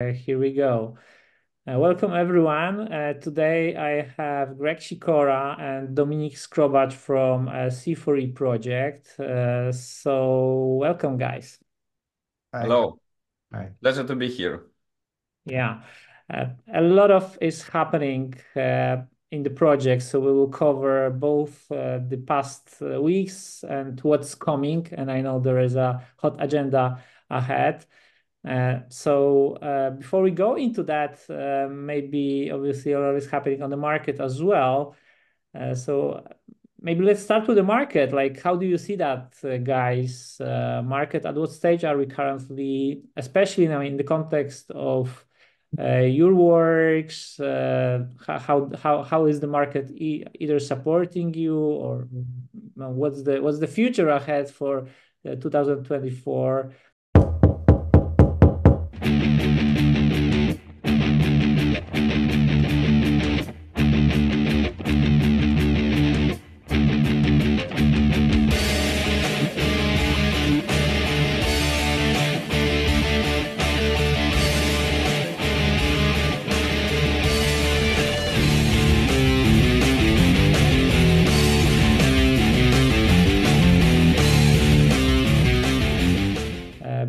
Here we go. Welcome everyone. Today I have Greg Sikora and Dominik Skrobacz from C4E project. So welcome guys. Hi. Hello, Hi. pleasure to be here. Yeah, a lot of is happening in the project, so we will cover both the past weeks and what's coming. And I know there is a hot agenda ahead. So before we go into that, maybe obviously a lot is happening on the market as well. So maybe let's start with the market. Like, how do you see that, guys? Market, at what stage are we currently, especially now in the context of your works? How is the market either supporting you or what's the future ahead for 2024?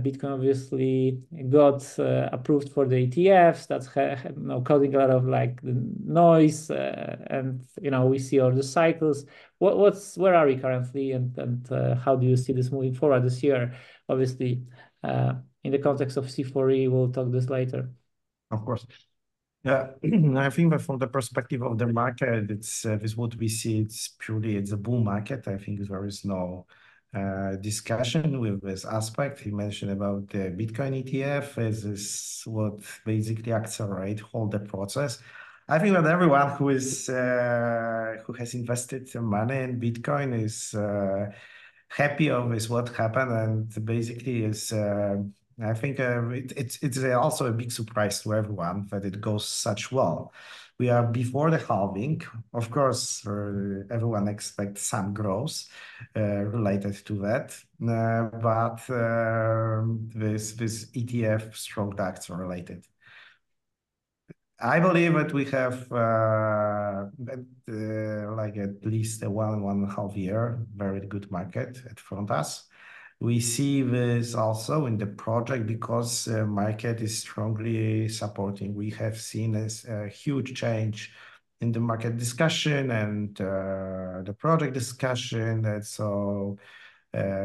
Bitcoin obviously got approved for the ETFs. That's causing a lot of like noise, and we see all the cycles. Where are we currently, and how do you see this moving forward this year? Obviously, in the context of C4E, we'll talk this later. Of course. Yeah, I think that from the perspective of the market, it's with what we see, it's a bull market. I think there is no discussion with this aspect. He mentioned about the Bitcoin ETF. This is what basically accelerate all the process. I think that everyone who has invested money in Bitcoin is happy with what happened, and basically is. I think it's also a big surprise to everyone that it goes such well. We are before the halving. Of course, everyone expects some growth related to that, but this ETF strong DAX related. I believe that we have like at least a 1.5 year very good market at front us. We see this also in the project because market is strongly supporting. We have seen a huge change in the market discussion and the project discussion. And so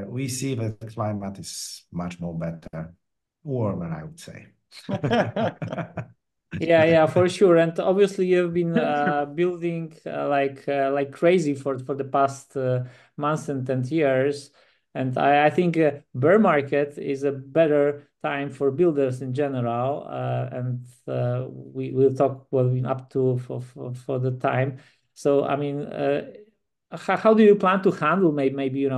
we see that the climate is much more better, warmer, I would say. Yeah, for sure. And obviously, you've been building like crazy for the past months and years. And I think bear market is a better time for builders in general. And we will talk what we've been up to for the time. So, I mean, how do you plan to handle maybe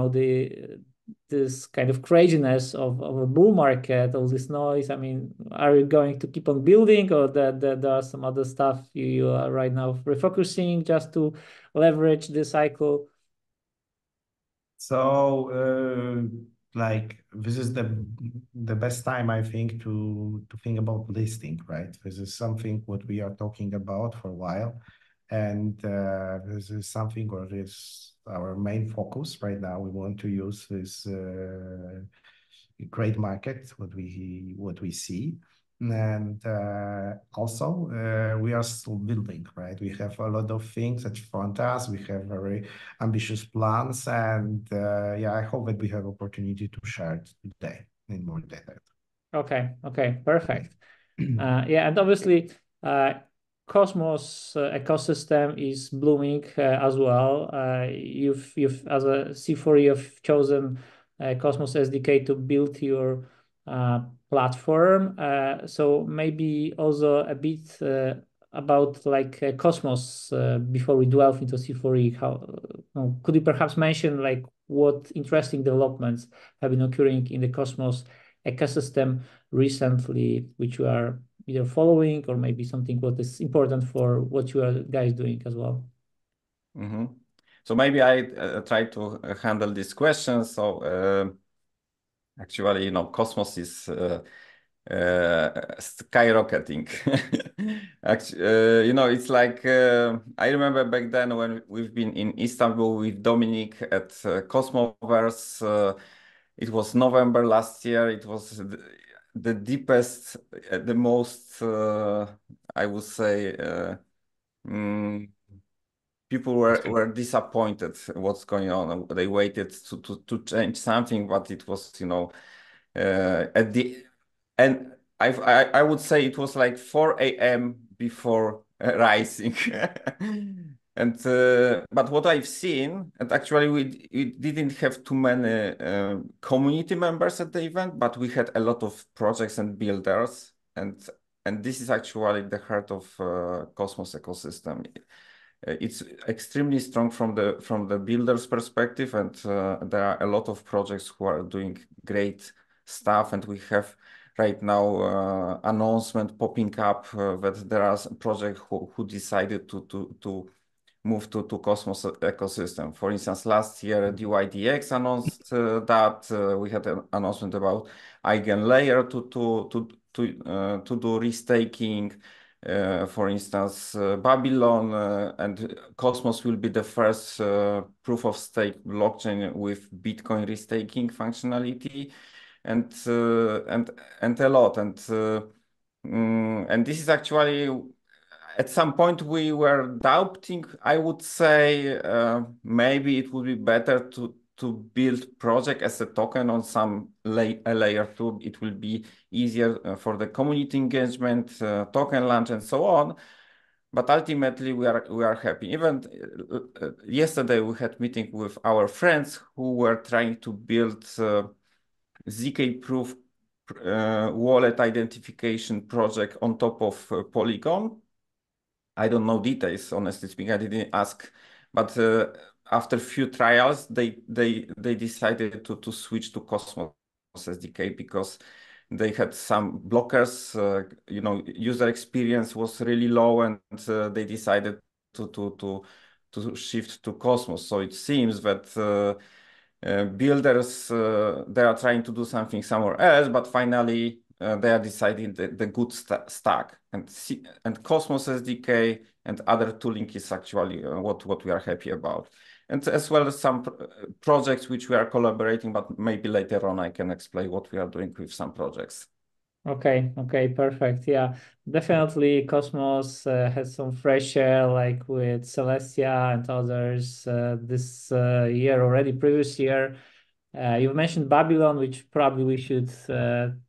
this kind of craziness of a bull market, all this noise? I mean, are you going to keep on building, or there are some other stuff you are right now refocusing just to leverage the cycle? So, like this is the best time I think to think about listing, right? This is something what we are talking about for a while, and this is something what is our main focus right now. We want to use this great market what we see. And also, we are still building, right? We have a lot of things at front us. We have very ambitious plans, and yeah, I hope that we have opportunity to share it today in more detail. Okay, perfect. Yeah, and obviously, Cosmos ecosystem is blooming as well. You've as a C4E, you've chosen Cosmos SDK to build your platform. So maybe also a bit about like Cosmos before we delve into C4E. Could you perhaps mention like what interesting developments have been occurring in the Cosmos ecosystem recently, which you are either following, or maybe something what is important for what you are guys doing as well? So maybe I try to handle this question. So actually, Cosmos is skyrocketing. Actually, it's like I remember back then when we've been in Istanbul with Dominic at Cosmoverse. It was November last year. It was the deepest, the most, I would say, mm, people were disappointed what's going on. They waited to change something, but it was, at the and I would say it was like 4 a.m. before rising. And but what I've seen, and actually we didn't have too many community members at the event, but we had a lot of projects and builders, and this is actually the heart of Cosmos ecosystem. It's extremely strong from the builder's perspective, and there are a lot of projects who are doing great stuff, and we have right now announcement popping up that there are projects who decided to move to Cosmos ecosystem. For instance, last year DYDX announced that we had an announcement about EigenLayer to do restaking. For instance, Babylon and Cosmos will be the first proof of stake blockchain with Bitcoin restaking functionality, and a lot. And this is actually, at some point we were doubting. I would say maybe it would be better to build project as a token on some layer 2. It will be easier for the community engagement, token launch, and so on. But ultimately, we are happy. Even yesterday, we had meeting with our friends who were trying to build ZK-proof wallet identification project on top of Polygon. I don't know details, honestly speaking. I didn't ask, but after few trials, they decided to switch to Cosmos SDK because they had some blockers. User experience was really low, and they decided to shift to Cosmos. So it seems that builders they are trying to do something somewhere else, but finally they are deciding the good stack, and Cosmos SDK and other tooling is actually what we are happy about, and as well as some projects which we are collaborating. But maybe later on I can explain what we are doing with some projects. Okay, perfect. Yeah, definitely Cosmos has some fresh air, like with Celestia and others this year already, previous year. You mentioned Babylon, which probably we should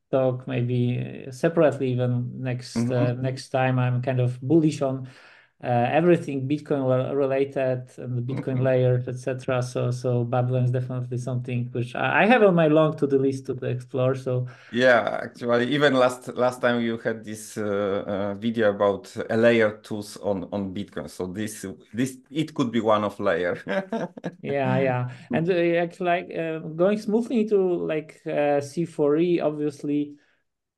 talk maybe separately even next time. I'm kind of bullish on everything Bitcoin related and the Bitcoin layer, etc. So Babylon is definitely something which I have on my long to-do list to explore. So yeah, actually, even last time you had this video about a layer 2s on Bitcoin. So this it could be one of layer. yeah, and going smoothly into like C4E, obviously.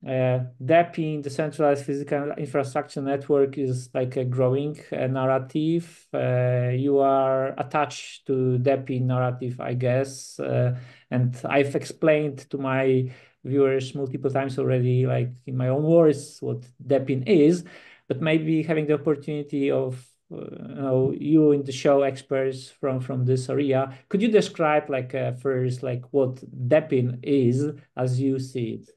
DePIN, decentralized physical infrastructure network, is like a growing narrative. You are attached to DePIN narrative, I guess, and I've explained to my viewers multiple times already, like in my own words, what DePIN is. But maybe having the opportunity of you in the show, experts from this area, could you describe like first like what DePIN is as you see it?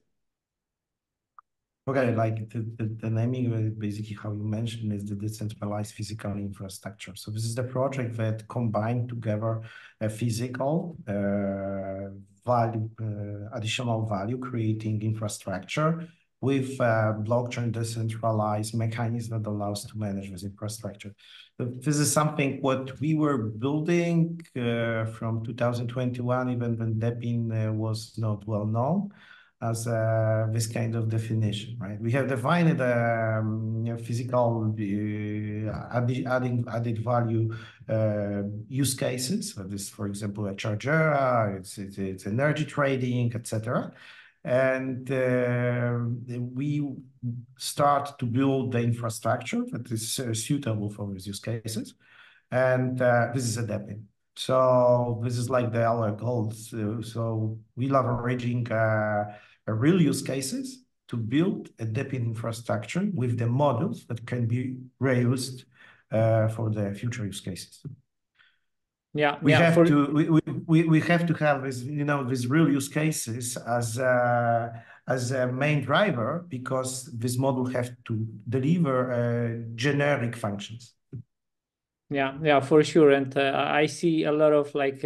Okay, like the naming, basically how you mentioned, is the decentralized physical infrastructure. So this is the project that combined together a physical value, additional value creating infrastructure with blockchain decentralized mechanism that allows to manage this infrastructure. So this is something what we were building from 2021, even when DePIN was not well known as this kind of definition, right? We have defined physical added value use cases. So this, for example, a charger, it's energy trading, etc. And we start to build the infrastructure that is suitable for these use cases. And this is a DePIN. So this is like our goals. So we leveraging real use cases to build a DePIN infrastructure with the models that can be reused for the future use cases. Yeah, we have to have this, these real use cases as a main driver, because this model have to deliver generic functions. Yeah, for sure. And I see a lot of like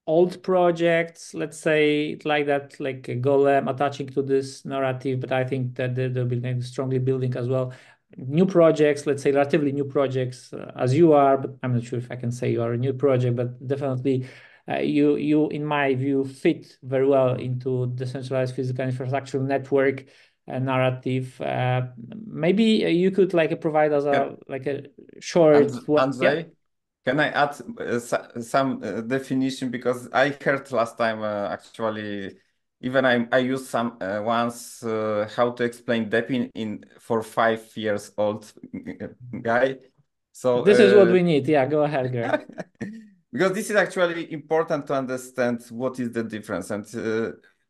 old projects, let's say like that, like a Golem attaching to this narrative, but I think that they'll be strongly building as well new projects, let's say relatively new projects, as you are, but I'm not sure if I can say you are a new project, but definitely you, in my view, fit very well into decentralized physical infrastructure network narrative. Maybe you could like provide us a short Andrzej, can I add some definition, because I heard last time actually, even I used some once how to explain DePIN for 5 years old guy. So this is what we need. Yeah, go ahead, Greg. Because this is actually important to understand what is the difference. And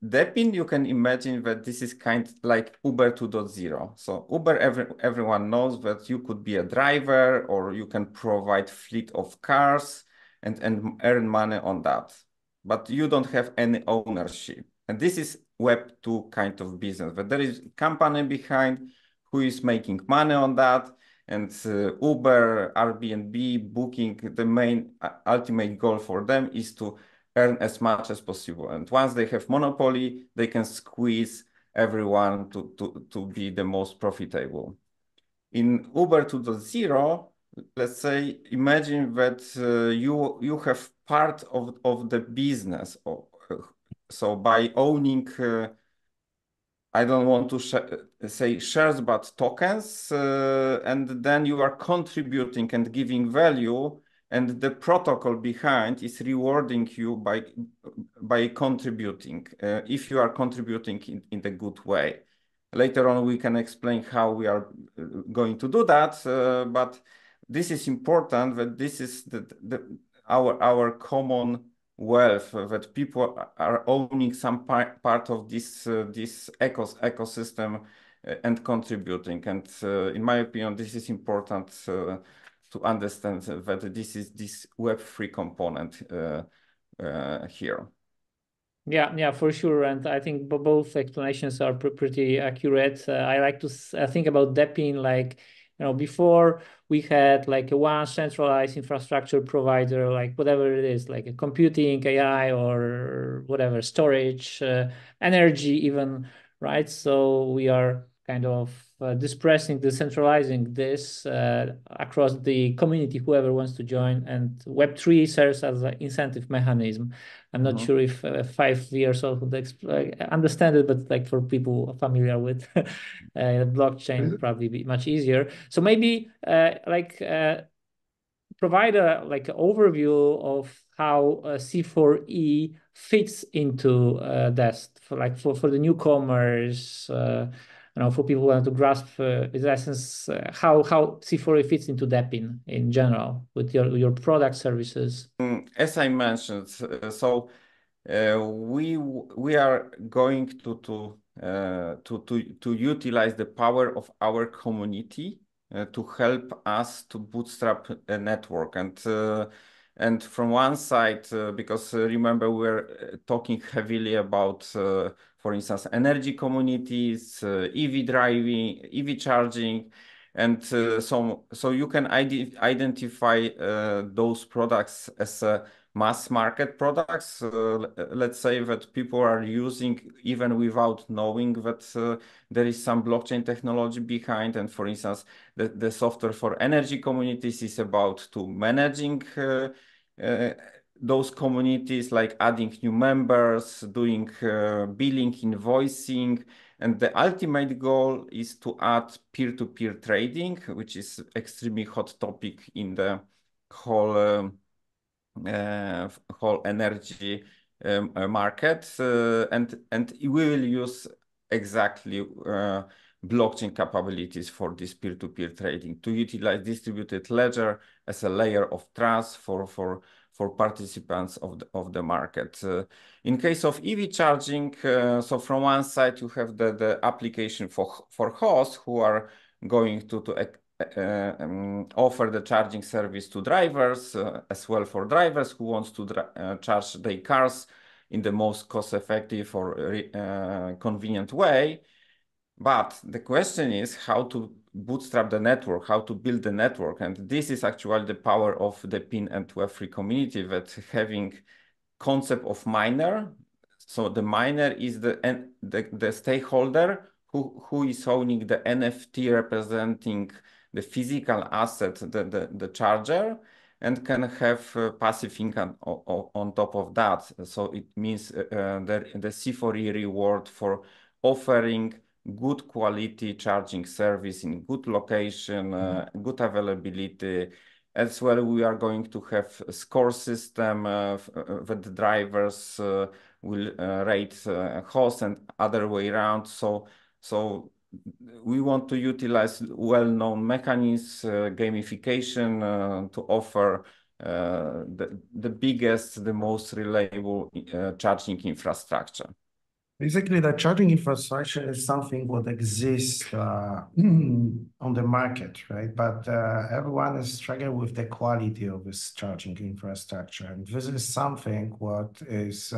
DePIN, you can imagine that this is kind like Uber 2.0. So Uber, everyone knows that you could be a driver, or you can provide fleet of cars and earn money on that. But you don't have any ownership. And this is Web 2 kind of business. But there is a company behind who is making money on that. And Uber, Airbnb, Booking, the main ultimate goal for them is to earn as much as possible. And once they have monopoly, they can squeeze everyone to be the most profitable. In Uber 2.0, let's say, imagine that you have part of the business. So by owning I don't want to say shares, but tokens, and then you are contributing and giving value, and the protocol behind is rewarding you by contributing, if you are contributing in the good way. Later on, we can explain how we are going to do that, but this is important, that this is our common wealth, that people are owning some part of this ecosystem and contributing. And in my opinion, this is important to understand that this is this Web3 component here. Yeah, for sure. And I think both explanations are pretty accurate. I like to think about DePIN like, before we had like a one centralized infrastructure provider, like whatever it is, like a computing, AI, or whatever, storage, energy even, right? So we are kind of dispersing, decentralizing this across the community, whoever wants to join. And Web3 serves as an incentive mechanism. I'm not sure if 5 years old would understand it, but like for people familiar with blockchain, probably be much easier. So maybe provide a like an overview of how C4E fits into DEST for the newcomers. For people who want to grasp its essence, how C4E fits into DePIN in general with your product services. As I mentioned, so we are going to utilize the power of our community to help us to bootstrap a network. And from one side, because remember we're talking heavily about, for instance, energy communities, EV driving, EV charging, and so you can identify those products as mass market products. Let's say that people are using even without knowing that there is some blockchain technology behind. And for instance, the software for energy communities is about to managing those communities, like adding new members, doing billing, invoicing. And the ultimate goal is to add peer-to-peer trading, which is extremely hot topic in the whole energy market, and we will use exactly blockchain capabilities for this peer-to-peer trading to utilize distributed ledger as a layer of trust for for participants of the market. In case of EV charging, so from one side you have the application for hosts who are going to offer the charging service to drivers, as well for drivers who wants to charge their cars in the most cost-effective or convenient way. But the question is how to bootstrap the network, how to build the network. And this is actually the power of the DePIN and Web3 community, that having concept of miner. So the miner is the stakeholder who is owning the NFT representing the physical asset, the charger, and can have passive income on top of that. So it means the C4E reward for offering good quality charging service in good location, good availability. As well, we are going to have a score system that the drivers will rate hosts and other way around. So we want to utilize well-known mechanisms, gamification to offer the biggest, the most reliable charging infrastructure. Basically, the charging infrastructure is something what exists on the market, right? But everyone is struggling with the quality of this charging infrastructure. And this is something what is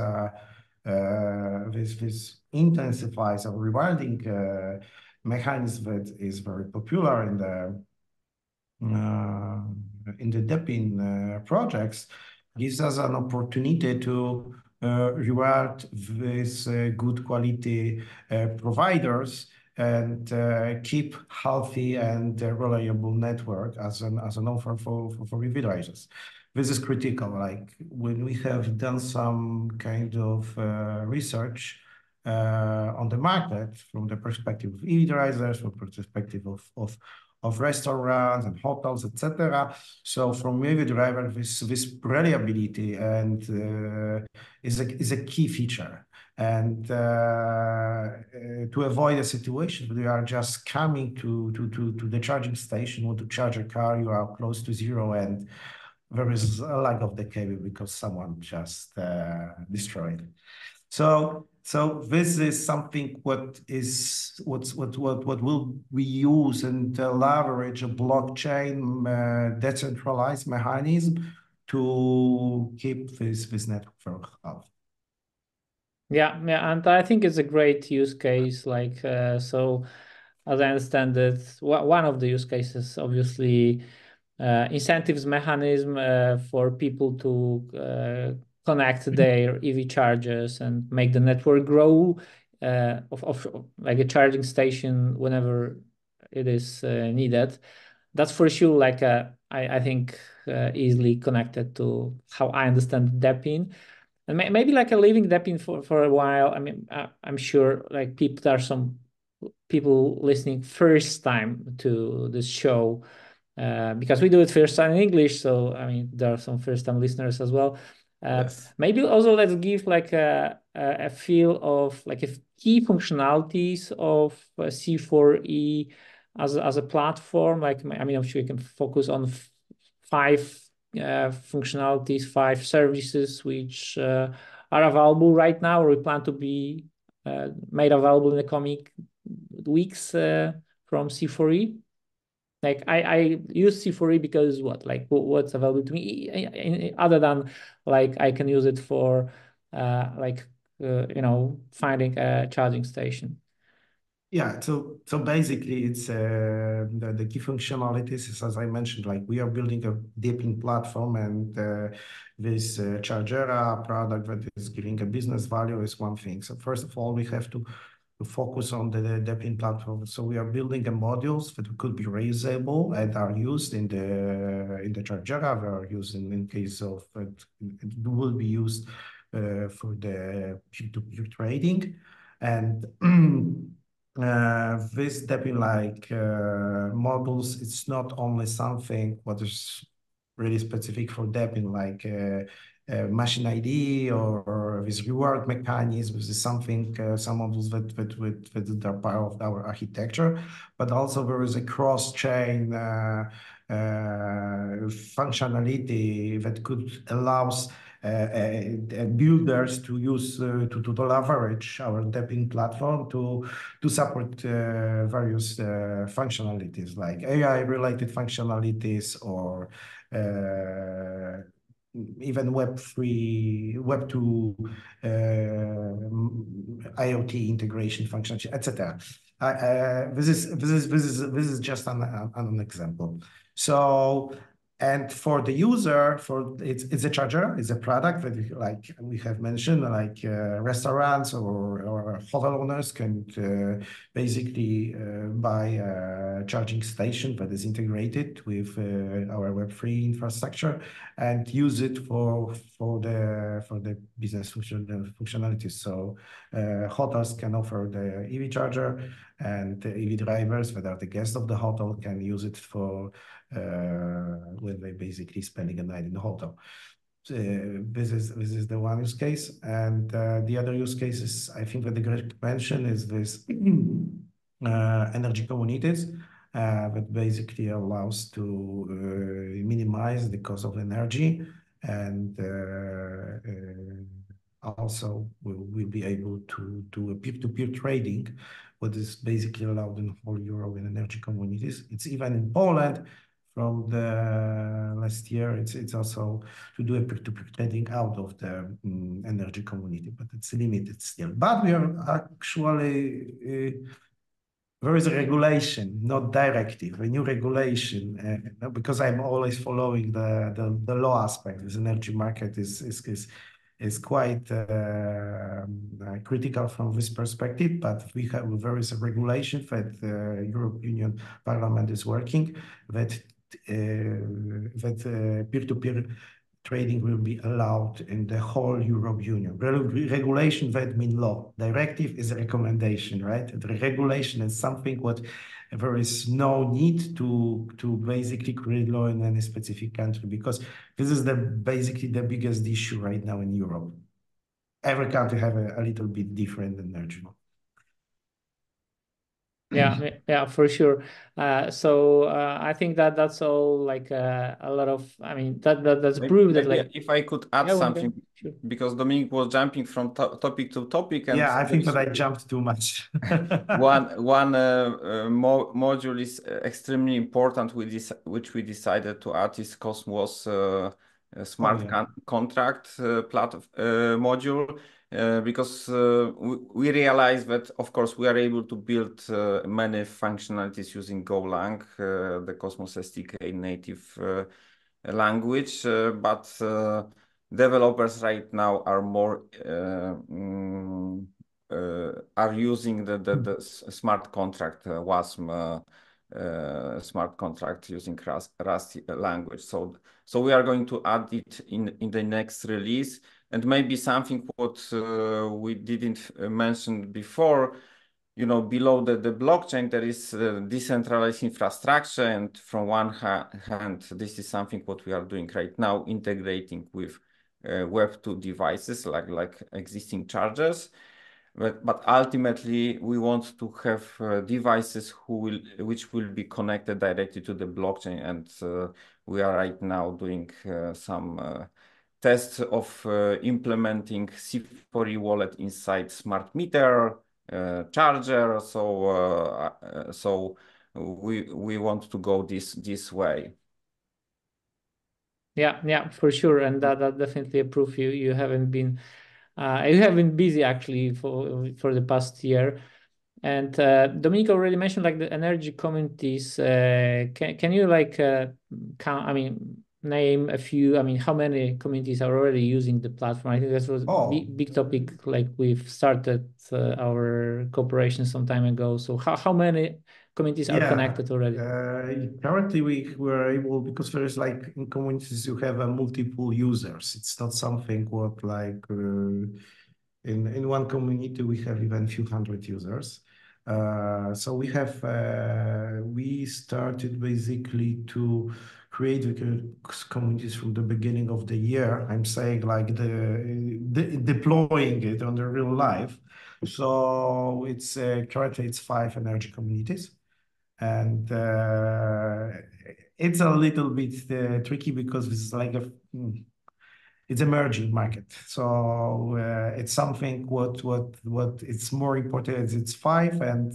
this intensifies or rewarding mechanism that is very popular in the DePIN projects, gives us an opportunity to reward with good quality providers and keep healthy and reliable network as an offer for EV drivers. This is critical. Like when we have done some kind of research on the market from the perspective of EV drivers, from perspective of restaurants and hotels, etc. So from EV driver, this reliability and is a key feature. And to avoid a situation where you are just coming to the charging station or to charge a car, you are close to zero and there is a lack of the cable because someone just destroyed it. So this is something what will we use and leverage a blockchain decentralized mechanism to keep this network healthy. Yeah, and I think it's a great use case. Like so, as I understand it, one of the use cases, obviously, incentives mechanism for people to connect their EV chargers and make the network grow of like a charging station whenever it is needed. That's for sure like I think easily connected to how I understand DePIN. And maybe like a living DePIN for a while. I mean, I'm sure like there are some people listening first time to this show because we do it first time in English. So, I mean, there are some first time listeners as well. Yes. Maybe also let's give like a feel of like if key functionalities of C4E as a platform. Like, I mean, I'm sure you can focus on five functionalities, five services which are available right now or we plan to be made available in the coming weeks from C4E. Like I use C4E because what's available to me other than like I can use it for finding a charging station. Yeah, so basically it's the key functionalities is, as I mentioned, like we are building a DePIN platform and this Chargera product that is giving a business value is one thing. So first of all, we have to focus on the DePIN platform. So we are building a modules that could be reusable and are used in the Chargera. They are used in case of it will be used for the peer-to-peer trading. And this DePIN models, it's not only something what is really specific for DePIN, like machine ID or this reward mechanism. This is something, some models that are part of our architecture, but also there is a cross-chain functionality that could allows builders to use to leverage our DePIN platform to support various functionalities like AI-related functionalities or even Web 2 IoT integration functions, etc. This is just an example. So, and for the user, it's a charger, it's a product that like we have mentioned, like restaurants or hotel owners can basically buy a charging station that is integrated with our Web3 infrastructure and use it for the business functionalities. So hotels can offer the EV charger, and the EV drivers that are the guests of the hotel can use it for when they basically spending a night in the hotel. This is the one use case, and the other use case is, I think that the great mention is this energy communities that basically allows to minimize the cost of energy, and also we'll be able to do a peer-to-peer trading, what is basically allowed in whole Europe in energy communities. It's even in Poland from the last year. It's also to do a peer-to-peer trading out of the energy community, but it's limited still. But we are actually there is a regulation, not directive, a new regulation, because I'm always following the law aspect. This energy market is quite critical from this perspective, but there is a regulation that the European Union Parliament is working that peer-to-peer trading will be allowed in the whole Europe Union. Regulation, that means law. Directive is a recommendation, right? The regulation is something what there is no need to basically create law in any specific country, because this is basically the biggest issue right now in Europe. Every country have a little bit different energy law. Yeah, for sure. So I think that's all like a lot of, I mean, that's proof that like. If I could add something, sure. Because Dominic was jumping from topic to topic, and yeah, I think that I jumped too much. one module is extremely important, which we decided to add is Cosmos smart contract module. Because we realize that, of course, we are able to build many functionalities using Golang, the Cosmos SDK native language, but developers right now are more are using the smart contract WASM smart contract using Rust language. So we are going to add it in the next release. And maybe something what we didn't mention before, you know, below the blockchain, there is decentralized infrastructure. And from one hand, this is something what we are doing right now, integrating with Web 2 devices like existing chargers. But ultimately, we want to have devices which will be connected directly to the blockchain. And we are right now doing some tests of implementing C4E wallet inside smart meter, charger. So we want to go this way. Yeah, for sure, and that definitely a proof you haven't been busy actually for the past year. And Dominic already mentioned like the energy communities. Can you like count? I mean, name a few. I mean, how many communities are already using the platform? I think that was a big topic. Like we've started our cooperation some time ago. So how many communities are connected already? Currently, we were able, because there is like in communities you have multiple users. It's not something what like in one community we have even a few hundred users. So we started basically to create communities from the beginning of the year. I'm saying like deploying it on the real life. So it's currently it's 5 energy communities. And it's a little bit tricky because it's like it's emerging market. So it's something what it's more important. It's five, and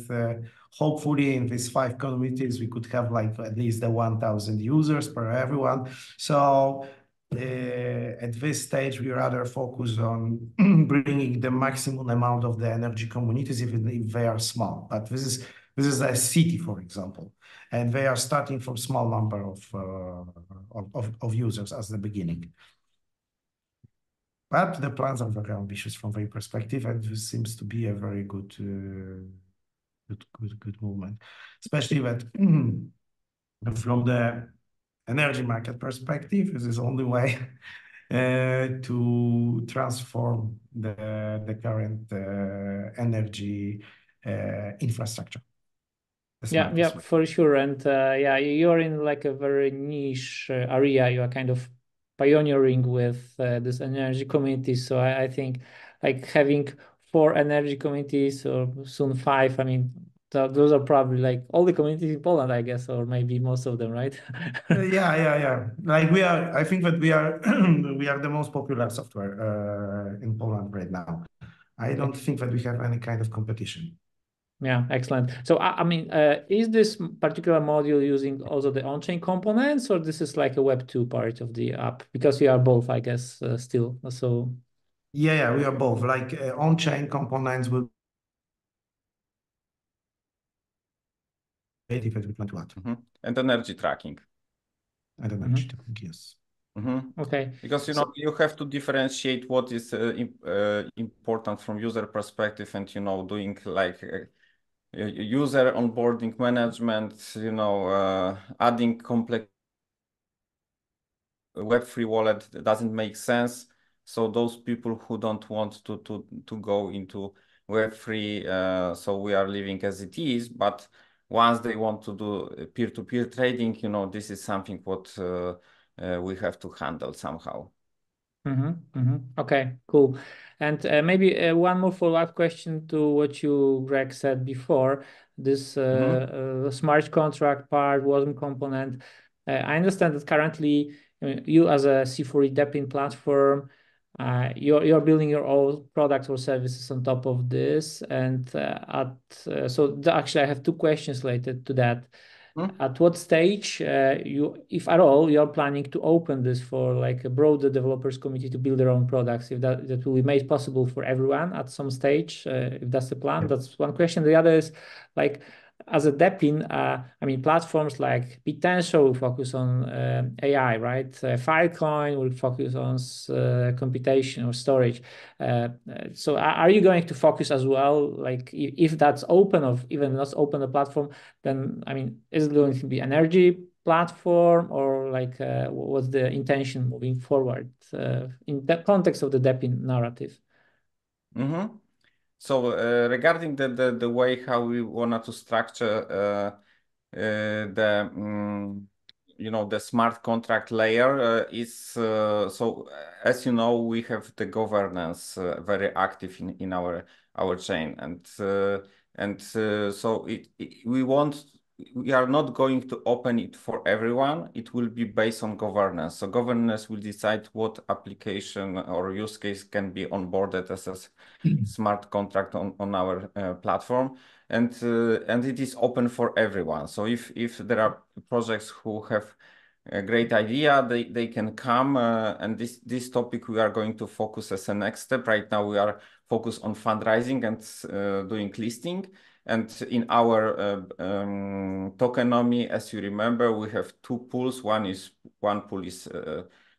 hopefully in these five communities we could have like at least the 1,000 users per everyone. So at this stage we rather focus on bringing the maximum amount of the energy communities, even if they are small. But this is a city, for example, and they are starting from small number of users as the beginning. But the plans are very ambitious from their perspective, and this seems to be a very good movement, especially that from the energy market perspective, this is the only way to transform the current energy infrastructure. Yeah, for sure. And yeah, you're in like a very niche area. You are kind of pioneering with this energy community. So I think like having 4 energy communities or soon 5, I mean, those are probably like all the communities in Poland, I guess, or maybe most of them, right? Yeah. Like I think that we are we are the most popular software in Poland right now. I don't think that we have any kind of competition. Yeah, excellent. So I mean, is this particular module using also the on-chain components, or this is like a Web 2 part of the app? Because you are both, I guess, still. So yeah, we are both. Like on-chain components will be that we plan to add. And energy tracking. And energy tracking, yes. Okay. Because you have to differentiate what is important from user perspective, and doing like user onboarding management, adding complex Web3 wallet doesn't make sense. So those people who don't want to go into Web3, so we are leaving as it is. But once they want to do peer-to-peer trading, this is something what we have to handle somehow. Okay, cool. And maybe one more follow-up question to what you, Greg, said before. This smart contract part, wasm component. I understand that currently you as a C4E DePIN platform, you're building your own products or services on top of this. And actually, I have 2 questions related to that. At what stage, if at all, you're planning to open this for like a broader developers community to build their own products, if that will be made possible for everyone at some stage, if that's the plan? That's one question. The other is like, as a DePIN, I mean, platforms like Bitensho will focus on AI, right? Filecoin will focus on computation or storage. So are you going to focus as well? Like if that's open, or even not open the platform, then I mean, is it going to be energy platform, or like what's the intention moving forward in the context of the DePIN narrative? So regarding the way how we wanted to structure the smart contract layer is so as you know, we have the governance very active in our chain, and so we are not going to open it for everyone. It will be based on governance. So governance will decide what application or use case can be onboarded as a smart contract on our platform, and it is open for everyone. So if there are projects who have a great idea, they can come, and this topic we are going to focus as a next step. Right now we are focused on fundraising and doing listing. And in our tokenomics, as you remember, we have 2 pools. One pool is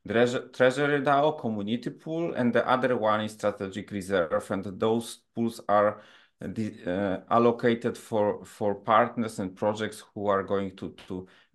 Treasury DAO community pool, and the other one is strategic reserve. And those pools are allocated for partners and projects who are going to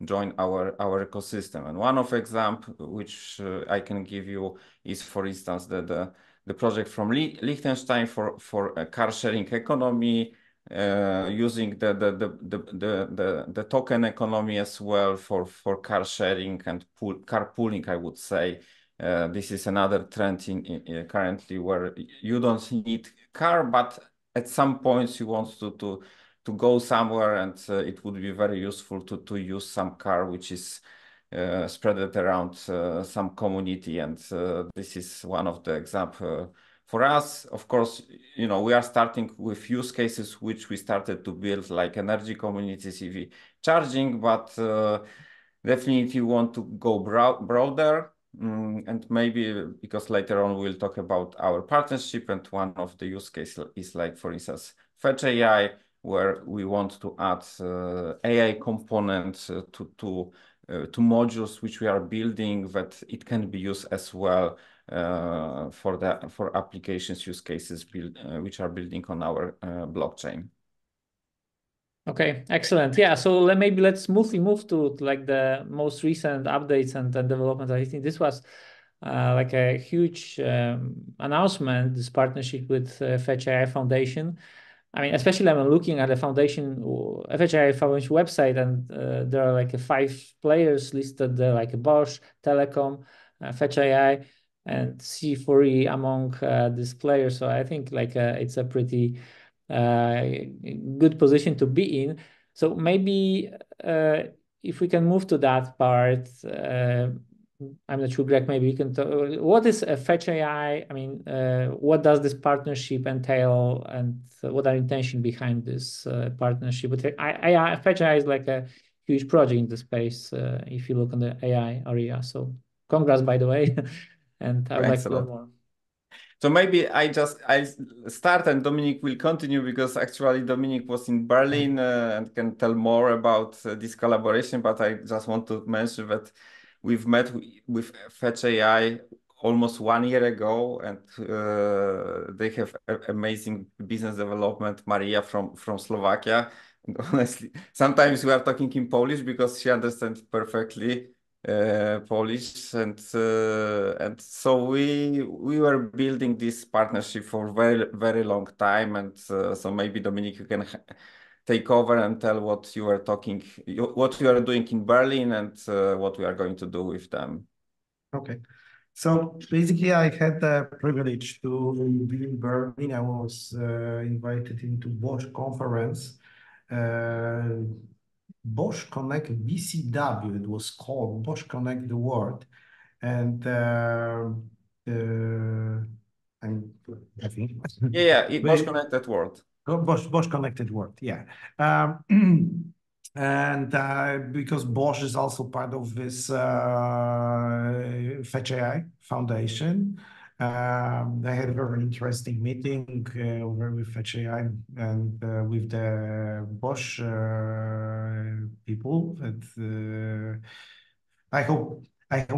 join our ecosystem. And one of example which I can give you is, for instance, the project from Liechtenstein for a car sharing economy, using the token economy as well for car sharing and carpooling, I would say. This is another trend in currently, where you don't need car, but at some points you want to go somewhere, and it would be very useful to use some car which is spread it around some community, and this is one of the example. For us, of course, you know, we are starting with use cases which we started to build, like energy communities, EV charging, but definitely want to go broader. And maybe because later on we'll talk about our partnership, and one of the use cases is like, for instance, Fetch AI, where we want to add AI components to modules which we are building, that it can be used as well for applications use cases which are building on our blockchain. Okay, excellent. Yeah, so maybe let's smoothly move to like the most recent updates and developments. I think this was like a huge announcement, this partnership with Fetch AI Foundation. I mean, especially I'm looking at the foundation, Fetch AI Foundation website, and there are like 5 players listed there, like Bosch, Telecom, Fetch AI, and C4E among these players. So I think like it's a pretty good position to be in. So maybe if we can move to that part, I'm not sure, Greg, maybe you can talk, what is a Fetch AI? I mean, what does this partnership entail, and what are intention behind this partnership? But Fetch AI is like a huge project in the space if you look on the AI area. So congrats, by the way, and I would like to learn more. So maybe I start and Dominic will continue, because actually Dominic was in Berlin and can tell more about this collaboration. But I just want to mention that we've met with Fetch AI almost 1 year ago, and they have amazing business development, Maria from Slovakia. And honestly, sometimes we are talking in Polish because she understands perfectly Polish, and so we were building this partnership for very long time, and so maybe Dominic, you can take over and tell what you are doing in Berlin, and what we are going to do with them. Okay. So basically, I had the privilege to be in Berlin. I was invited into Bosch conference. Bosch Connect BCW, it was called Bosch Connect the World. And I think. Bosch Connected World. Bosch Connected World, yeah. And because Bosch is also part of this Fetch AI Foundation, I had a very interesting meeting with Fetch AI and with the Bosch people. That I hope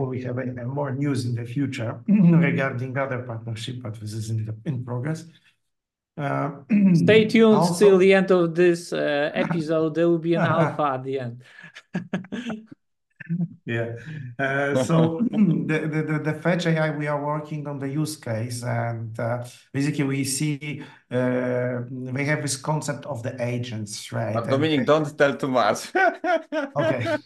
we have more news in the future regarding other partnership, but this is in progress. Stay tuned till the end of this episode. There will be an alpha at the end. Yeah. So the Fetch AI, we are working on the use case, and basically we see we have this concept of the agents, right? But Dominic, don't tell too much. Okay.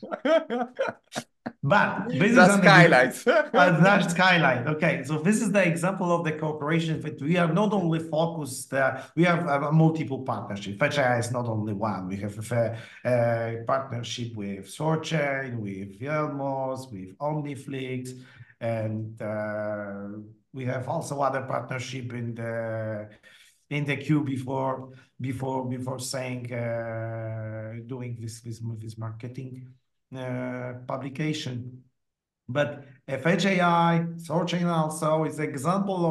But this that's is highlights. That's highlight. Okay, so this is the example of the cooperation that we are not only focused. We have multiple partnerships. Fetch AI is not only one. We have a partnership with Sorchain, with Yelmos, with Omniflix, and we have also other partnership in the queue before saying doing this marketing publication. But Fetch AI, Sorchain also is an example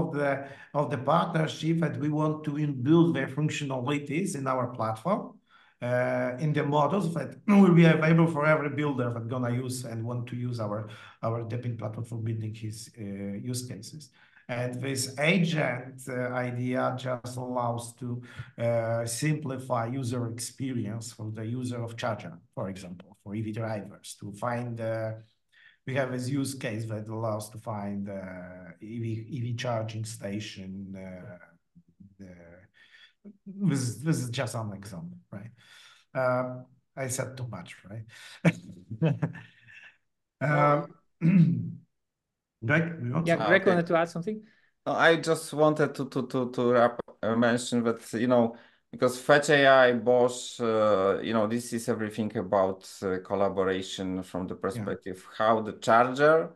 of the partnership that we want to build their functionalities in our platform, in the models that will be available for every builder that's gonna use and want to use our DePIN platform for building his use cases. And this agent idea just allows to simplify user experience for the user of charger, for example, for EV drivers, to find we have this use case that allows to find EV charging station. This is just an example, right? I said too much, right? Greg, Greg wanted to add something. I just wanted to mention that, you know, because Fetch AI, Bosch, this is everything about collaboration from the perspective how the charger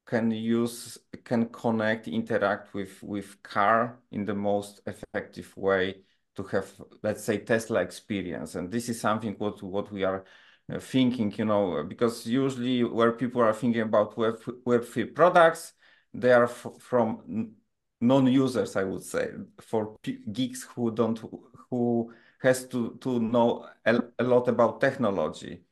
can connect, interact with car in the most effective way to have, let's say, Tesla experience. And this is something what we are thinking, because usually where people are thinking about Web3 products, they are from non-users, I would say, for geeks who has to know a lot about technology.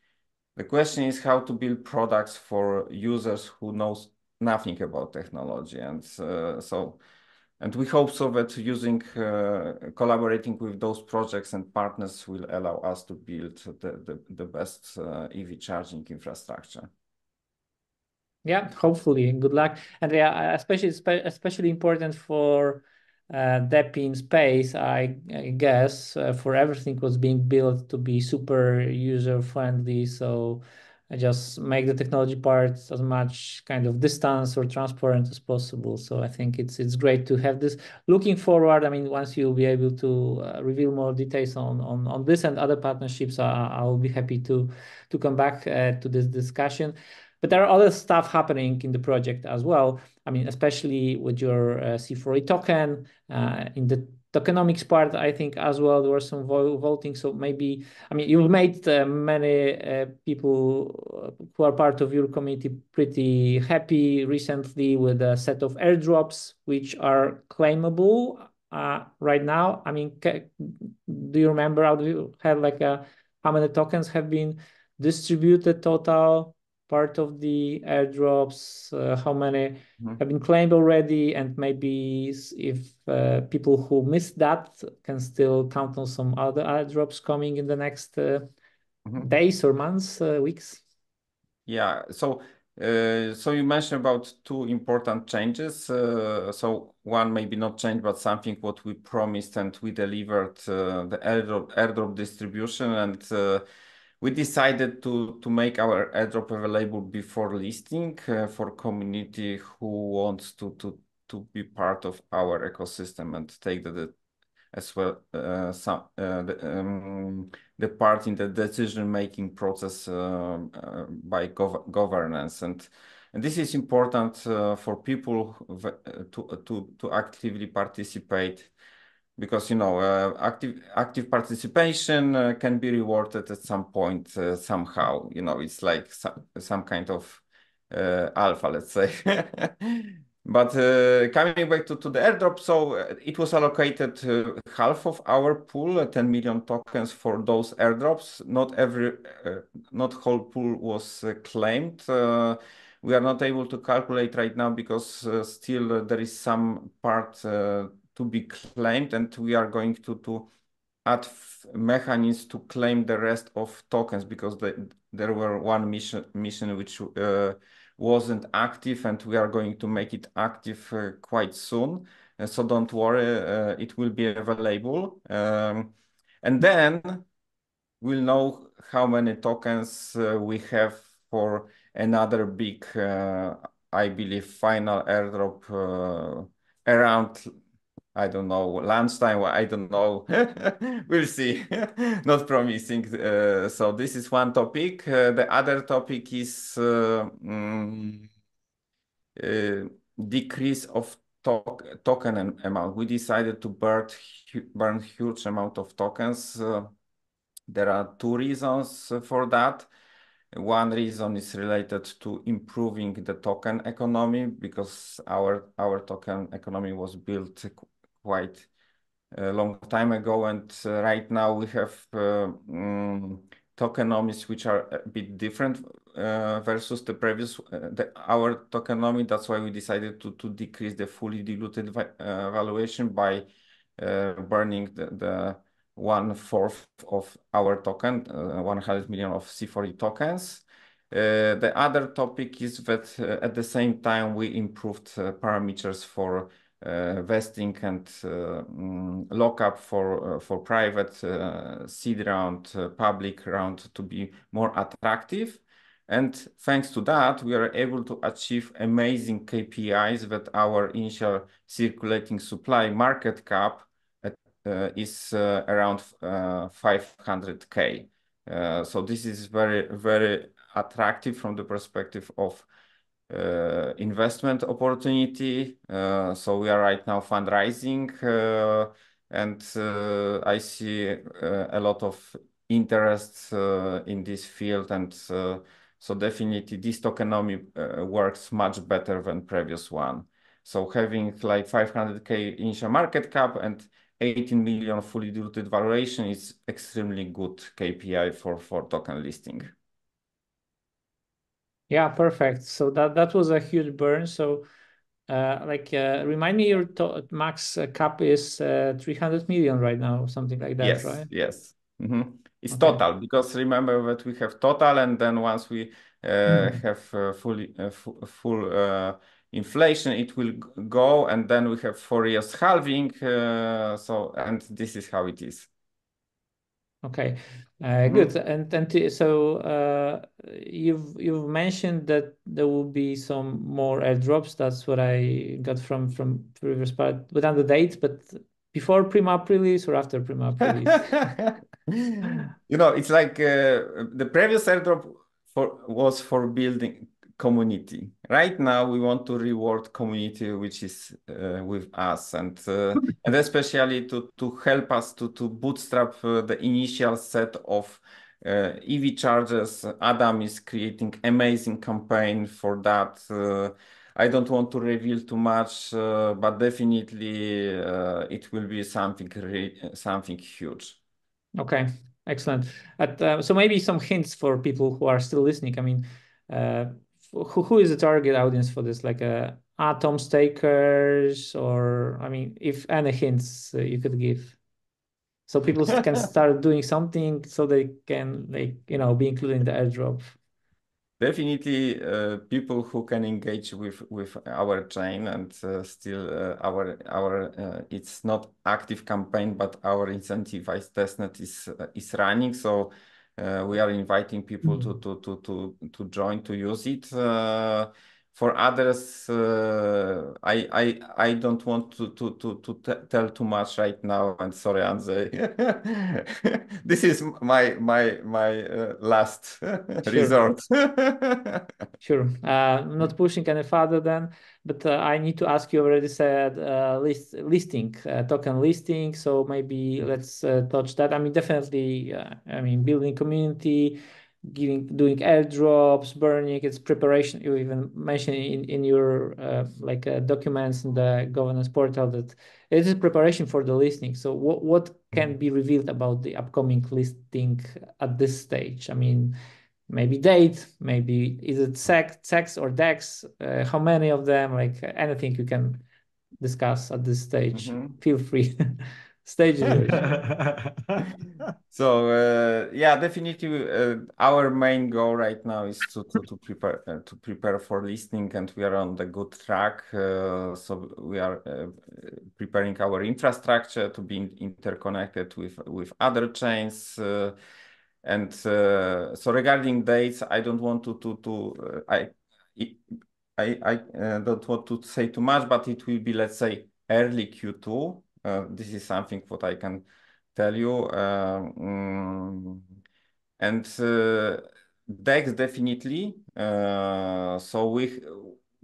The question is how to build products for users who knows nothing about technology, and and we hope so that using collaborating with those projects and partners will allow us to build the best EV charging infrastructure. Yeah, hopefully. Good luck. And yeah, especially important for DePIN space, I guess, for everything was being built to be super user friendly. So I just make the technology part as much kind of distance or transparent as possible. So I think it's great to have this. Looking forward, I mean, once you'll be able to reveal more details on this and other partnerships, I'll be happy to come back to this discussion. But there are other stuff happening in the project as well. I mean, especially with your C4E token in the tokenomics part, I think as well there was some voting. So maybe, I mean, you've made many people who are part of your community pretty happy recently with a set of airdrops which are claimable right now. I mean, do you remember how do you have like how many tokens have been distributed total? Part of the airdrops, how many have been claimed already, and maybe if people who missed that can still count on some other airdrops coming in the next days or months, weeks. Yeah, so you mentioned about two important changes. So one maybe not change, but something what we promised and we delivered the airdrop distribution, and we decided to make our airdrop available before listing for community who wants to be part of our ecosystem and take as well the part in the decision-making process by governance, and this is important for people to actively participate, because active participation can be rewarded at some point somehow. It's like some kind of alpha, let's say. But coming back to the airdrop, so it was allocated half of our pool, 10 million tokens for those airdrops. Not whole pool was claimed. We are not able to calculate right now because still there is some part to be claimed, and we are going to add mechanisms to claim the rest of tokens, because there were one mission which wasn't active, and we are going to make it active quite soon. So don't worry, it will be available. And then we'll know how many tokens we have for another big, I believe, final airdrop around, I don't know, lunchtime, I don't know. We'll see. Not promising. So this is one topic. The other topic is decrease of token amount. We decided to burn huge amount of tokens. There are two reasons for that. One reason is related to improving the token economy, because our token economy was built quite a long time ago, and right now we have tokenomics which are a bit different versus the previous our tokenomics. That's why we decided to decrease the fully diluted valuation by burning the 1/4 of our token, 100 million of C4E tokens. The other topic is that at the same time we improved parameters for vesting and lockup for private seed round, public round to be more attractive. And thanks to that, we are able to achieve amazing KPIs that our initial circulating supply market cap at is around 500K. So this is very, very attractive from the perspective of investment opportunity. So we are right now fundraising, and I see a lot of interest in this field, and so definitely this tokenomics works much better than previous one. So having like 500K initial market cap and 18 million fully diluted valuation is extremely good KPI for token listing. Yeah, perfect. So that was a huge burn. So remind me, your max cap is 300 million right now, something like that, Yes, right? yes. It's Okay. total, because remember that we have total, and then once we have full inflation, it will go, and then we have 4 years halving. So, and this is how it is. Okay, good. And so you've mentioned that there will be some more airdrops. That's what I got from previous part, without the date, but before pre-map release or after pre-map release? It's like the previous airdrop was for building community. Right now, we want to reward community which is with us, and especially to help us to bootstrap the initial set of EV chargers. Adam is creating amazing campaign for that. I don't want to reveal too much, but definitely it will be something huge. Okay, excellent. So maybe some hints for people who are still listening. I mean, uh, who is the target audience for this? Like Atom stakers, or I mean, if any hints you could give, so people can start doing something, so they can be included in the airdrop. Definitely, people who can engage with our chain, and still our it's not active campaign, but our incentivized testnet is running. So we are inviting people to join, to use it. For others, I don't want to tell too much right now. And sorry, Andrzej. This is my last resort. Sure. Not pushing any further then, but I need to ask, you already said listing, token listing. So maybe let's touch that. I mean, definitely, building community, doing airdrops, burning, it's preparation. You even mentioned in your documents in the governance portal that it is preparation for the listing. So what can be revealed about the upcoming listing at this stage? I mean, maybe date, maybe is it sex or DEX? How many of them? Like anything you can discuss at this stage. Feel free. Stage is yours. So yeah, definitely our main goal right now is to prepare for listing, and we are on the good track. So we are preparing our infrastructure to be interconnected with other chains. And so regarding dates, I don't want I don't want to say too much, but it will be, let's say, early Q2. This is something what I can tell you. And DEX definitely. So we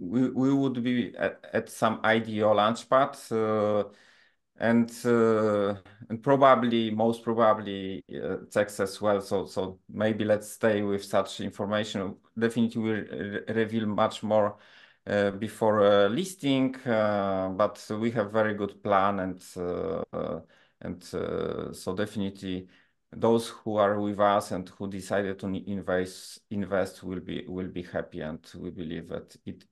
would be at some IDO launchpad. And probably, most probably, text as well. So maybe let's stay with such information. Definitely we'll reveal much more before listing, but we have very good plan, and so definitely those who are with us and who decided to invest will be happy, and we believe that it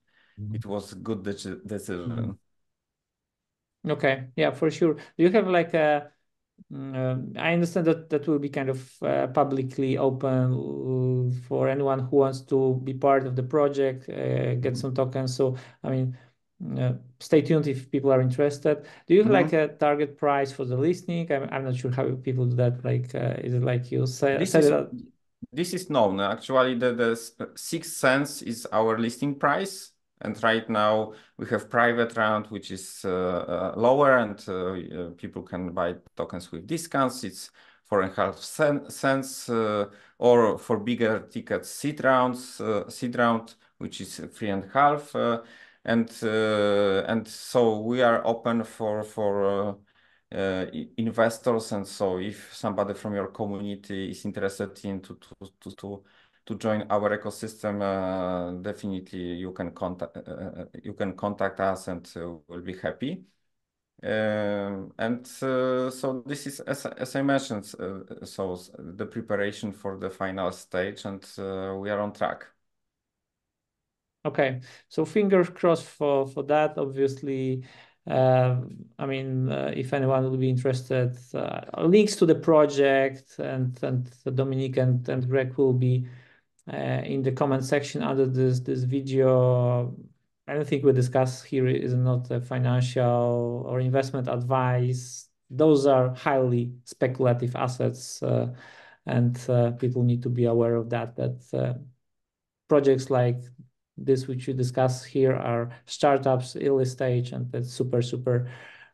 was a good decision. Okay, yeah, for sure. Do you have like a I understand that will be kind of publicly open for anyone who wants to be part of the project, get some tokens. So, I mean, stay tuned if people are interested. Do you have like a target price for the listing? I'm not sure how people do that. Like, is it like you set it up? This is known. Actually, the 6 cents is our listing price. And right now we have private round, which is lower, and people can buy tokens with discounts. It's 4.5 cents, or for bigger tickets, seed round, which is 3.5. And so we are open for investors, and so if somebody from your community is interested in to join our ecosystem, definitely you can contact us, and we'll be happy. So this is, as I mentioned, so the preparation for the final stage, and we are on track. Okay, so fingers crossed for that. Obviously, I mean, if anyone will be interested, links to the project and Dominic and Greg will be in the comment section under this video. I don't think we discuss here is not a financial or investment advice. Those are highly speculative assets, and people need to be aware of that. Projects like this, which you discuss here, are startups, early stage, and that's super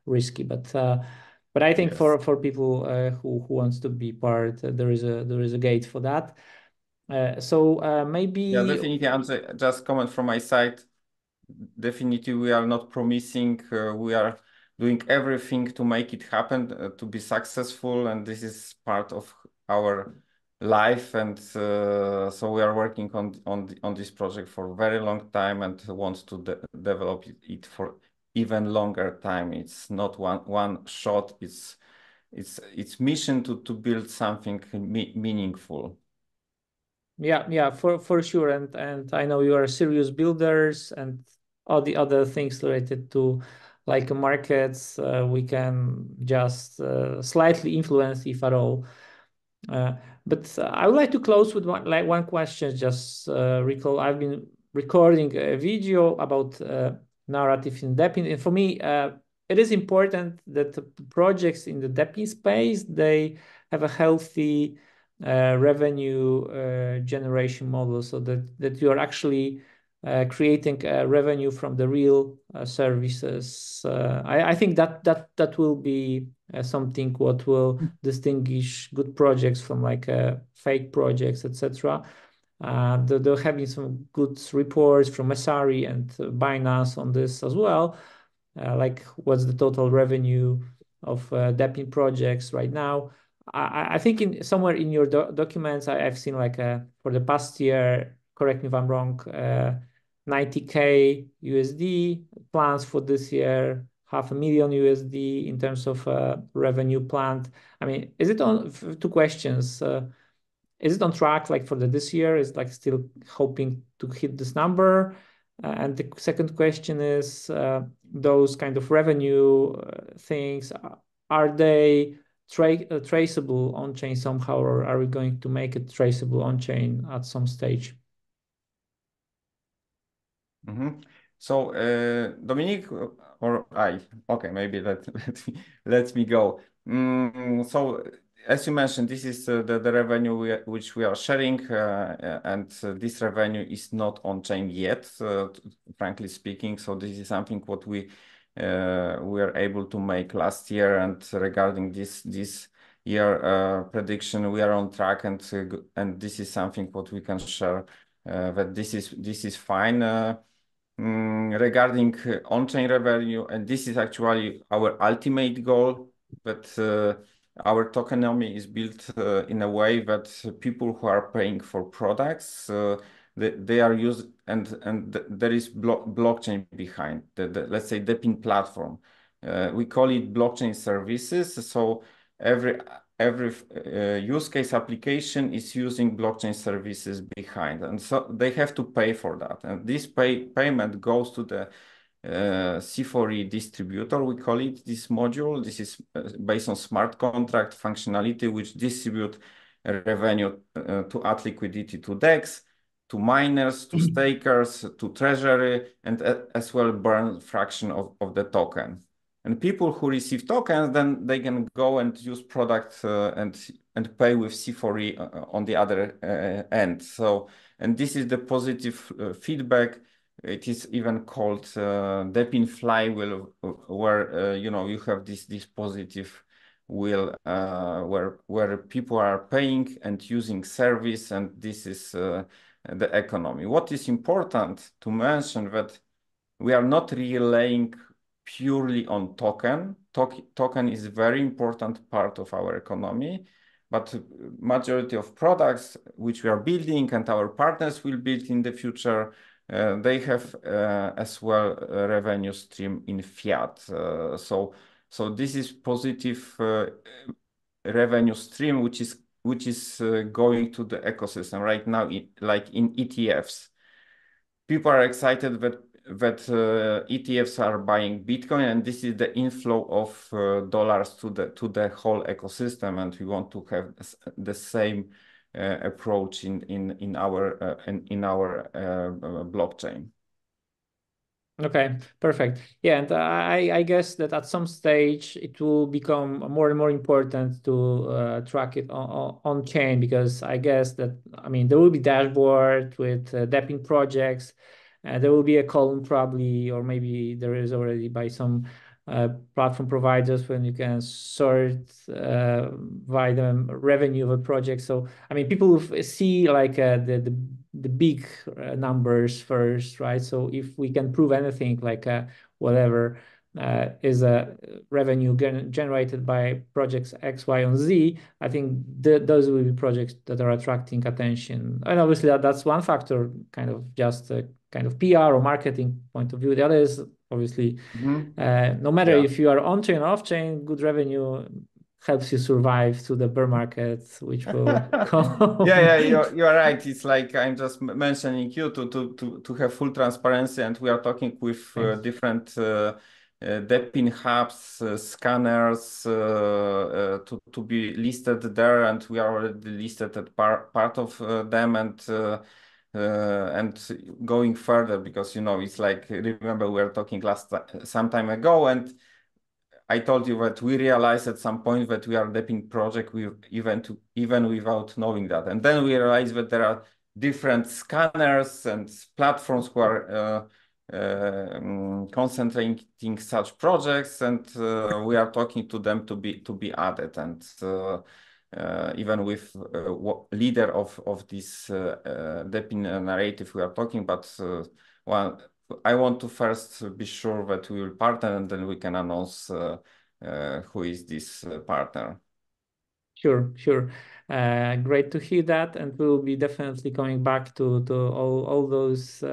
risky. But I think Yes. for people who wants to be part, there is a gate for that. So maybe Yeah, definitely, Andrzej, just comment from my side. Definitely, we are not promising. We are doing everything to make it happen, to be successful, and this is part of our life. And so we are working on this project for a very long time, and want to develop it for even longer time. It's not one shot. It's mission to build something meaningful. Yeah, for sure. And I know you are serious builders and all the other things related to like markets. We can just slightly influence, if at all. But I would like to close with one question. Just recall, I've been recording a video about narrative in DePIN, and for me, it is important that the projects in the DePIN space, they have a healthy revenue generation model, so that you are actually creating revenue from the real services. I think that will be something what will distinguish good projects from like fake projects, etc. They're having some good reports from Masari and Binance on this as well. Like what's the total revenue of DePIN projects right now? I think in somewhere in your documents, I've seen like for the past year, correct me if I'm wrong, 90K USD, plans for this year, $500,000 USD in terms of revenue planned. I mean, is it on, two questions. Is it on track like for this year? Is like still hoping to hit this number? And the second question is those kind of revenue things, are they traceable on chain somehow, or are we going to make it traceable on chain at some stage? Mm-hmm. So, Dominic or I? Okay, maybe let me go. So, as you mentioned, this is the revenue which we are sharing, and this revenue is not on chain yet, frankly speaking. So, this is something what we were able to make last year, and regarding this year prediction, we are on track, and this is something what we can share. That this is fine. Regarding on-chain revenue, and this is actually our ultimate goal, but our tokenomics is built in a way that people who are paying for products, they are used, and there is blockchain behind let's say DePIN platform. We call it blockchain services. So every use case application is using blockchain services behind, and so they have to pay for that. And this payment goes to the C4E distributor, we call it, this module. This is based on smart contract functionality, which distribute revenue to add liquidity to DEX, to miners, to stakers, to treasury, and as well burn fraction of the token. And people who receive tokens, then they can go and use product and pay with C4E on the other end. So, and this is the positive feedback. It is even called DePIN flywheel, where you know, you have this positive wheel where people are paying and using service, and this is the economy. What is important to mention that we are not relying purely on token. Token is a very important part of our economy, but majority of products which we are building and our partners will build in the future, they have as well a revenue stream in fiat. So this is positive revenue stream which is going to the ecosystem right now, like in ETFs. People are excited that ETFs are buying Bitcoin, and this is the inflow of dollars to the whole ecosystem, and we want to have the same approach in our blockchain. Okay, perfect. Yeah, and I guess that at some stage it will become more and more important to track it on chain, because I guess that, I mean, there will be dashboard with DePIN projects. There will be a column probably, or maybe there is already by some platform providers when you can sort by the revenue of a project. So I mean, people will see like the big numbers first, right? So if we can prove anything like whatever is a revenue generated by projects X, Y, and Z, I think those will be projects that are attracting attention. And obviously that's one factor, kind of just a kind of PR or marketing point of view. The other is obviously no matter if you are on chain or off chain, good revenue helps you survive through the bear market, which will come. Yeah, you're right. It's like I'm just mentioning you to have full transparency, and we are talking with different DePIN hubs, scanners to be listed there, and we are already listed at part of them, and going further, because you know, it's like, remember we were talking some time ago, and I told you that we realized at some point that we are DePIN project even without knowing that. And then we realized that there are different scanners and platforms who are concentrating such projects, and we are talking to them to be added. And even with leader of this DePIN narrative we are talking, but well, I want to first be sure that we will partner, and then we can announce who is this partner. Sure. Great to hear that, and we will be definitely coming back to all those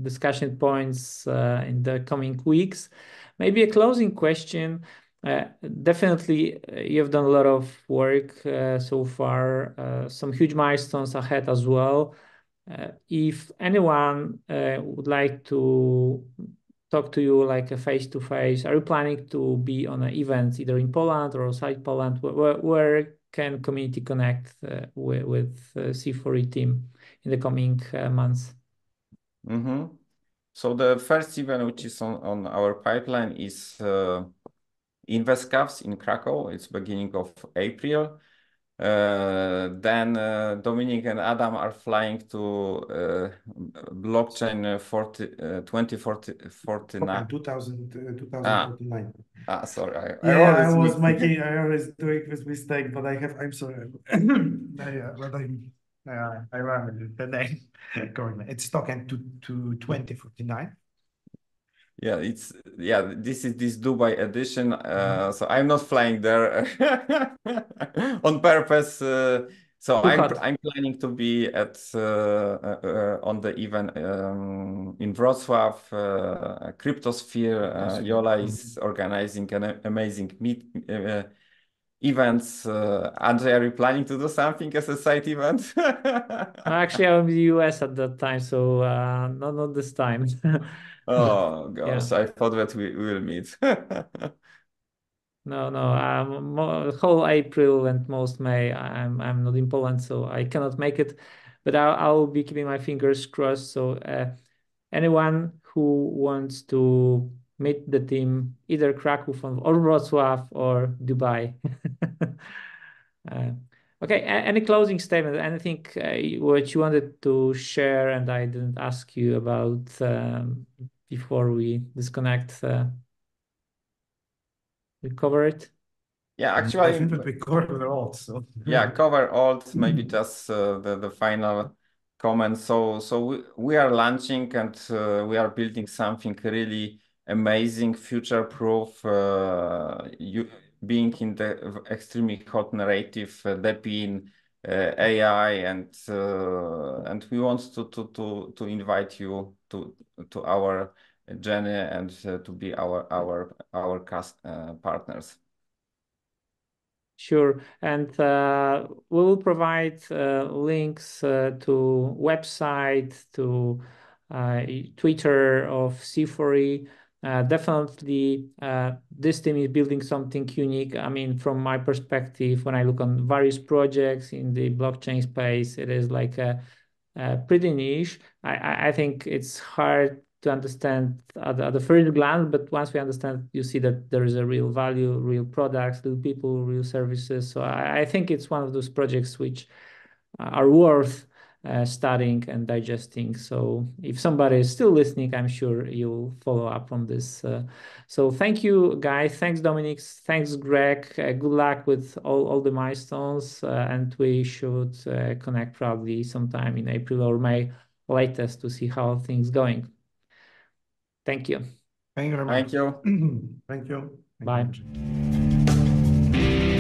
discussion points in the coming weeks. Maybe a closing question. Definitely, you've done a lot of work so far, some huge milestones ahead as well. If anyone would like to talk to you like a face-to-face, are you planning to be on an event either in Poland or outside Poland? Where can community connect with C4E team in the coming months? So the first event which is on our pipeline is InvestCavs in Krakow. It's beginning of April. Then Dominic and Adam are flying to blockchain 2049. 2049. Sorry. I always doing this mistake, but I'm sorry. I remember the name correctly. It's token to 2049. Yeah, this is this Dubai edition. So I'm not flying there on purpose. So I'm planning to be at on the event in Wrocław, Cryptosphere. Yola is organizing an amazing events. Andrzej, are you planning to do something as a side event? Actually, I was in the US at that time, so not this time. Oh gosh, Yeah. I thought that we will meet. No. Whole April and most May, I'm not in Poland, so I cannot make it. But I'll be keeping my fingers crossed. So anyone who wants to meet the team, either Kraków or Wrocław or Dubai. Okay, any closing statement? Anything what you wanted to share and I didn't ask you about before we disconnect? We cover it. Yeah, I actually, think that we covered it all. So yeah, cover all. Maybe just the final comment. So we are launching and we are building something really amazing, future-proof. You being in the extremely hot narrative, DePIN, AI, and we want to invite you to our journey and to be our partners. Sure, and we will provide links to website, to Twitter of C4E. Definitely, this team is building something unique. I mean, from my perspective, when I look on various projects in the blockchain space, it is like a pretty niche. I think it's hard to understand at the first glance, but once we understand, you see that there is a real value, real products, real people, real services. So I think it's one of those projects which are worth studying and digesting. So if somebody is still listening, I'm sure you'll follow up on this. So thank you, guys. Thanks, Dominic. Thanks, Greg. Good luck with all the milestones. And we should connect probably sometime in April or May latest to see how things going. Thank you. thank you very much. Thank you. Thank you. Bye. Thank you.